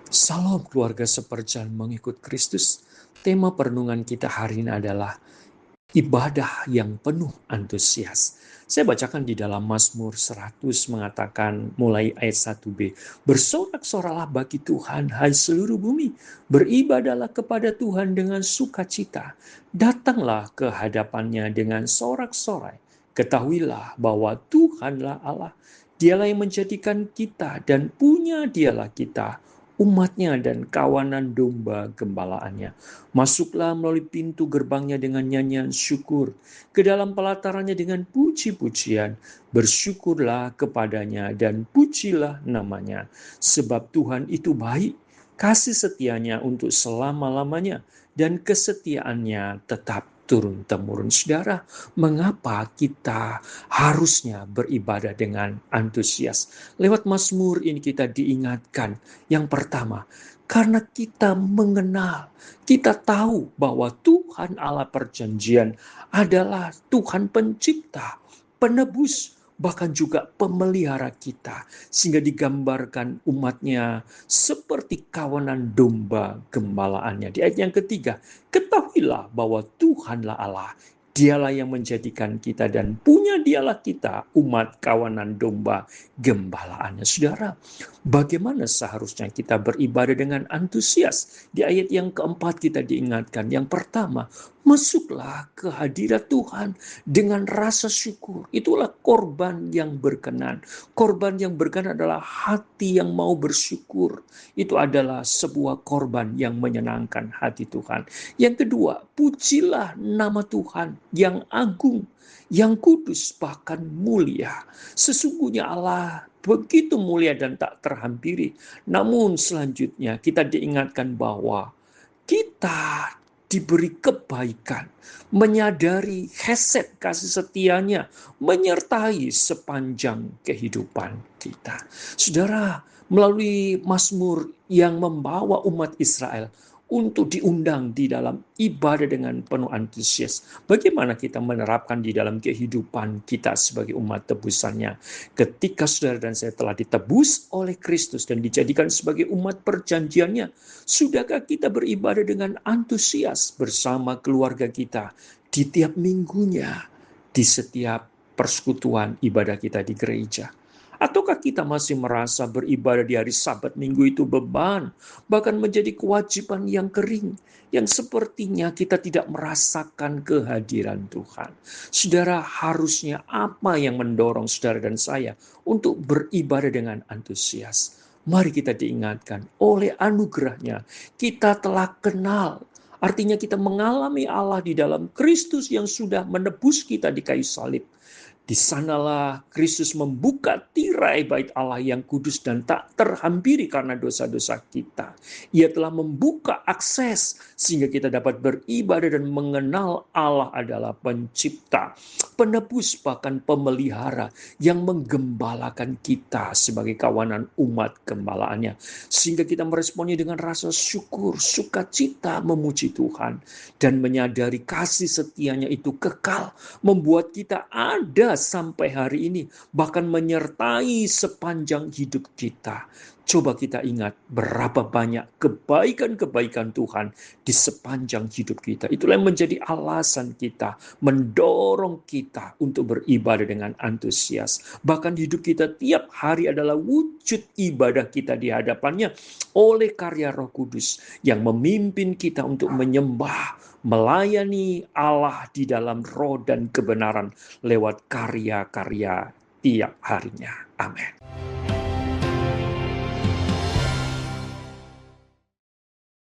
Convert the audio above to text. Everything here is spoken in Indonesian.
Salam keluarga seperjalan mengikut Kristus. Tema perenungan kita hari ini adalah ibadah yang penuh antusias. Saya bacakan di dalam Mazmur 100 mengatakan mulai ayat 1b. Bersorak-soraklah bagi Tuhan, hai seluruh bumi. Beribadahlah kepada Tuhan dengan sukacita. Datanglah ke hadapannya dengan sorak-sorai. Ketahuilah bahwa Tuhanlah Allah. Dialah yang menjadikan kita dan punya dialah kita, umatnya dan kawanan domba gembalaannya. Masuklah melalui pintu gerbangnya dengan nyanyian syukur, ke dalam pelatarannya dengan puji-pujian. Bersyukurlah kepadanya dan pujilah namanya. Sebab Tuhan itu baik, kasih setianya untuk selama-lamanya, dan kesetiaannya tetap turun-temurun. Saudara, mengapa kita harusnya beribadah dengan antusias? Lewat Mazmur ini kita diingatkan, yang pertama, karena kita mengenal, kita tahu bahwa Tuhan Allah perjanjian adalah Tuhan pencipta, penebus, bahkan juga pemelihara kita. Sehingga digambarkan umatnya seperti kawanan domba gembalaannya. Di ayat yang ketiga, ketahuilah bahwa Tuhanlah Allah. Dialah yang menjadikan kita dan punya dialah kita, umat kawanan domba gembalaannya. Saudara, bagaimana seharusnya kita beribadah dengan antusias? Di ayat yang keempat kita diingatkan, yang pertama, masuklah ke hadirat Tuhan dengan rasa syukur. Itulah korban yang berkenan. Korban yang berkenan adalah hati yang mau bersyukur. Itu adalah sebuah korban yang menyenangkan hati Tuhan. Yang kedua, pujilah nama Tuhan yang agung, yang kudus, bahkan mulia. Sesungguhnya Allah begitu mulia dan tak terhampiri. Namun selanjutnya kita diingatkan bahwa kita diberi kebaikan, menyadari hesed kasih setianya, menyertai sepanjang kehidupan kita. Saudara, melalui Mazmur yang membawa umat Israel untuk diundang di dalam ibadah dengan penuh antusias. Bagaimana kita menerapkan di dalam kehidupan kita sebagai umat tebusannya? Ketika saudara dan saya telah ditebus oleh Kristus dan dijadikan sebagai umat perjanjiannya, sudahkah kita beribadah dengan antusias bersama keluarga kita di tiap minggunya, di setiap persekutuan ibadah kita di gereja? Ataukah kita masih merasa beribadah di hari Sabat Minggu itu beban, bahkan menjadi kewajiban yang kering, yang sepertinya kita tidak merasakan kehadiran Tuhan? Saudara, harusnya apa yang mendorong saudara dan saya untuk beribadah dengan antusias? Mari kita diingatkan, oleh anugerahnya kita telah kenal. Artinya kita mengalami Allah di dalam Kristus yang sudah menebus kita di kayu salib. Di sanalah Kristus membuka tirai bait Allah yang kudus dan tak terhampiri karena dosa-dosa kita. Ia telah membuka akses sehingga kita dapat beribadah dan mengenal Allah adalah pencipta, penebus, bahkan pemelihara yang menggembalakan kita sebagai kawanan umat gembalaannya. Sehingga kita meresponnya dengan rasa syukur, sukacita, memuji Tuhan, dan menyadari kasih setianya itu kekal, membuat kita ada sampai hari ini, bahkan menyertai sepanjang hidup kita. Coba kita ingat berapa banyak kebaikan-kebaikan Tuhan di sepanjang hidup kita. Itulah yang menjadi alasan kita, mendorong kita untuk beribadah dengan antusias. Bahkan hidup kita tiap hari adalah wujud ibadah kita di hadapannya oleh karya Roh Kudus yang memimpin kita untuk menyembah, melayani Allah di dalam roh dan kebenaran lewat karya-karya tiap harinya. Amin.